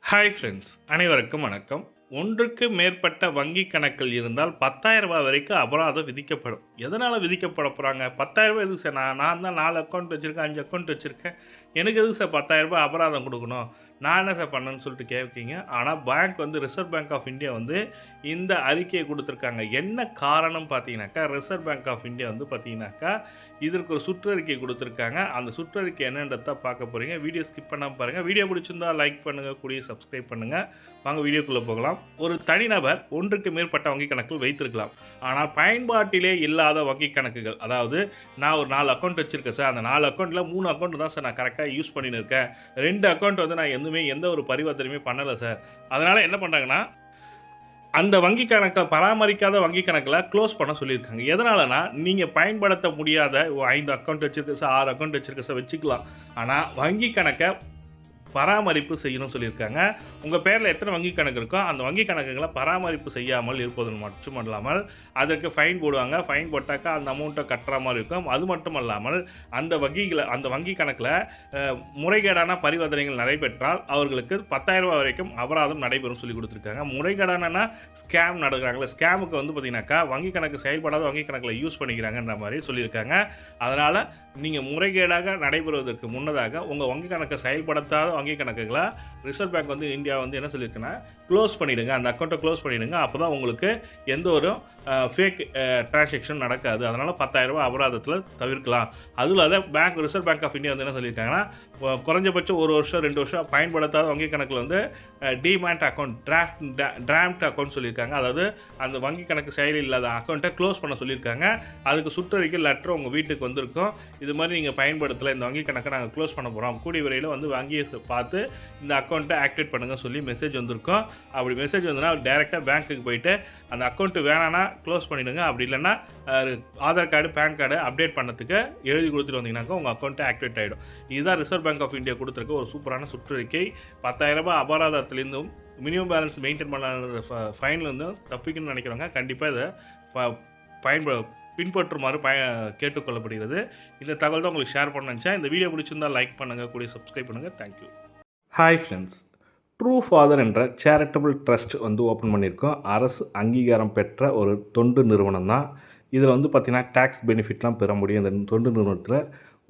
Hi friends, அனைவருக்கும் வணக்கம். ஒன்றுக்கு மேற்பட்ட வங்கி கணக்குகள் இருந்தால் ரூ. 10,000 வரைக்கும் அபராதம் விதிக்கப்படும். எதனால் விதிக்கப்பட போகிறாங்க? ரூ. 10,000 எதுக்கு சார்? நான் தான் 4 அக்கௌண்ட் வச்சுருக்கேன், 5 அக்கௌண்ட் வச்சுருக்கேன். எனக்கு எதுக்கு சார் ரூ. 10,000 அபராதம் கொடுக்கணும்? நான் என்ன சார் பண்ணேன்னு சொல்லிட்டு கேட்பீங்க. ஆனால் bank reserve bank of India இந்த அறிக்கையை கொடுத்துருக்காங்க. என்ன காரணம் பார்த்தீங்கன்னாக்கா, ரிசர்வ் பேங்க் ஆஃப் இந்தியா பார்த்தீங்கன்னாக்கா, இதற்கு ஒரு சுற்றறிக்கை கொடுத்துருக்காங்க. அந்த சுற்றறிக்கை என்னன்றதை பார்க்க போகிறீங்க. வீடியோ ஸ்கிப் பண்ணாமல் பாருங்கள். வீடியோ பிடிச்சிருந்தா லைக் பண்ணுங்கள், கூடிய சப்ஸ்கிரைப் பண்ணுங்கள். வாங்க வீடியோக்குள்ளே போகலாம். ஒரு தனிநபர் ஒன்றுக்கு மேற்பட்ட வங்கி கணக்குகள் வைத்திருக்கலாம். ஆனால் பயன்பாட்டிலே இல்லாத வங்கி கணக்குகள், அதாவது நான் ஒரு 4 அக்கௌண்ட் வச்சுருக்கேன் சார், அந்த 4 அக்கௌண்ட்டில் 3 அக்கௌண்ட் தான் சார் நான் கரெக்டாக யூஸ் பண்ணின்னு இருக்கேன், 2 அக்கௌண்ட் நான் எந்த ஒரு பரிவர்த்தனையுமே பண்ணலை சார். அதனால் என்ன பண்ணுறாங்கன்னா, அந்த வங்கி கணக்கை பராமரிக்காத வங்கி கணக்கில் க்ளோஸ் பண்ண சொல்லியிருக்காங்க. எதனாலனா, நீங்கள் பயன்படுத்த முடியாத 5 அக்கௌண்ட் வச்சுருக்கு சார், 6 அக்கௌண்ட் வச்சுருக்க சார், வச்சுக்கலாம். ஆனால் வங்கி கணக்கை பராமரிப்பு செய்யணும்னு சொல்லியிருக்காங்க. உங்கள் பேரில் எத்தனை வங்கி கணக்கு இருக்கோ அந்த வங்கி கணக்குகளை பராமரிப்பு செய்யாமல் இருப்பது மட்டுமல்லாமல் அதற்கு ஃபைன் போடுவாங்க. ஃபைன் போட்டாக்கா அந்த அமௌண்ட்டை கட்டுற மாதிரி இருக்கும். அது மட்டும் அல்லாமல் அந்த வங்கி கணக்கில் முறைகேடான பரிவர்த்தனைகள் நடைபெற்றால் அவர்களுக்கு ரூ. 10,000 வரைக்கும் அபராதம் நடைபெறும் சொல்லி கொடுத்துருக்காங்க. முறைகேடானா ஸ்கேம் நடக்கிறாங்களே, ஸ்கேமுக்கு பார்த்தீங்கன்னாக்கா வங்கி கணக்கு செயல்படாத வங்கி கணக்கில் யூஸ் பண்ணிக்கிறாங்கன்ற மாதிரி சொல்லியிருக்காங்க. அதனால் நீங்கள் முறைகேடாக நடைபெறுவதற்கு முன்னதாக உங்கள் வங்கி கணக்கை செயல்படுத்தாத வங்கி கணக்குகளை ரிசர்வ் பேங்க் இந்தியா என்ன சொல்லியிருக்குன்னா, க்ளோஸ் பண்ணிவிடுங்க, அந்த அக்கௌண்ட்டை க்ளோஸ் பண்ணிவிடுங்க. அப்போ தான் உங்களுக்கு எந்த ஒரு ஃபேக் டிரான்சாக்ஷன் நடக்காது. அதனால் ரூ. 10,000 அபராதத்தில் தவிர்க்கலாம். அதுவும் இல்லாத ரிசர்வ் பேங்க் ஆஃப் இந்தியா என்ன சொல்லியிருக்காங்கன்னா, குறைஞ்சபட்சம் 1 வருஷம் 2 வருஷம் பயன்படுத்தாத வங்கி கணக்கில் டிமேட் அக்கௌண்ட், டிராஃப்ட் அக்கௌண்ட் சொல்லியிருக்காங்க. அதாவது அந்த வங்கி கணக்கு செயல் இல்லாத அக்கௌண்ட்டை க்ளோஸ் பண்ண சொல்லியிருக்காங்க. அதுக்கு சுற்றறிக்கை லெட்டர் உங்கள் வீட்டுக்கு வந்திருக்கும். இது மாதிரி நீங்கள் பயன்படுத்தலை, இந்த வங்கி கணக்கை நாங்கள் க்ளோஸ் பண்ண போகிறோம், கூடிய விரைவில் வங்கியை பார்த்து இந்த அக்கௌண்ட்டை ஆக்டிவேட் பண்ணுங்கள் சொல்லி மெசேஜ் வந்திருக்கும். அப்படி மெசேஜ் வந்ததுன்னா டேரெக்டாக பேங்க்குக்கு போயிட்டு அந்த அக்கௌண்ட்டு வேணான்னா க்ளோஸ் பண்ணிவிடுங்க, அப்படி இல்லைன்னா Aadhaar card, PAN card update பண்ணதுக்கு எழுதி கொடுத்துட்டு வந்தீங்கன்னாக்கா உங்கள் அக்கௌண்ட்டு ஆக்டிவேட் ஆகிடும். இதுதான் ரிசர்வ் பேங்க் ஆஃப் இந்தியா கொடுத்துருக்க ஒரு சூப்பரான சுற்றறிக்கை. ரூ. 10,000 அபராதத்திலேருந்தும் மினிமம் பேலன்ஸ் மெயின்டைன் பண்ண ஃபைன்லேருந்தும் தப்பிக்கணும்னு நினைக்கிறவங்க கண்டிப்பாக இதை பின்பற்றுமாறு கேட்டுக்கொள்ளப்படுகிறது. இந்த தகவல் தான் உங்களுக்கு ஷேர் பண்ண நினச்சேன். இந்த வீடியோ பிடிச்சிருந்தால் லைக் பண்ணுங்கள், கூடிய சப்ஸ்கிரைப் பண்ணுங்கள். Thank you. Hi friends, true father என்ற சேரிட்டபிள் ட்ரஸ்ட் ஓப்பன் பண்ணியிருக்கோம். அரசு அங்கீகாரம் பெற்ற ஒரு தொண்டு நிறுவனம் தான். இதில் பார்த்திங்கன்னா டேக்ஸ் பெனிஃபிட்லாம் பெற முடியும். இந்த தொண்டு நிறுவனத்தில்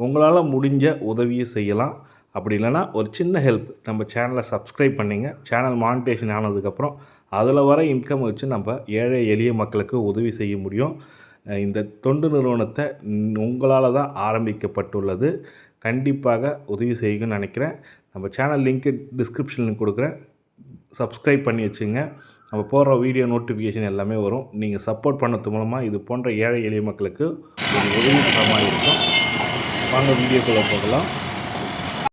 உங்களால் முடிஞ்ச உதவியை செய்யலாம். அப்படி இல்லைனா ஒரு சின்ன ஹெல்ப், நம்ம சேனலை சப்ஸ்கிரைப் பண்ணிங்க. சேனல் மானிட்டேஷன் ஆனதுக்கப்புறம் அதில் வர இன்கம் வச்சு நம்ம ஏழை எளிய மக்களுக்கு உதவி செய்ய முடியும். இந்த தொண்டு நிறுவனத்தை உங்களால் தான் ஆரம்பிக்கப்பட்டுள்ளது. கண்டிப்பாக உதவி செய்யுங்கன்னு நினைக்கிறேன். நம்ம சேனல் லிங்க்கு டிஸ்கிரிப்ஷனில் கொடுக்குறேன். சப்ஸ்கிரைப் பண்ணி வச்சுங்க. நம்ம போடுற வீடியோ நோட்டிஃபிகேஷன் எல்லாமே வரும். நீங்கள் சப்போர்ட் பண்ணது மூலமாக இது போன்ற ஏழை எளிய மக்களுக்கு ஒரு உதவிகரமாக இருக்கும். வாங்க வீடியோக்குள்ளே போகலாம்.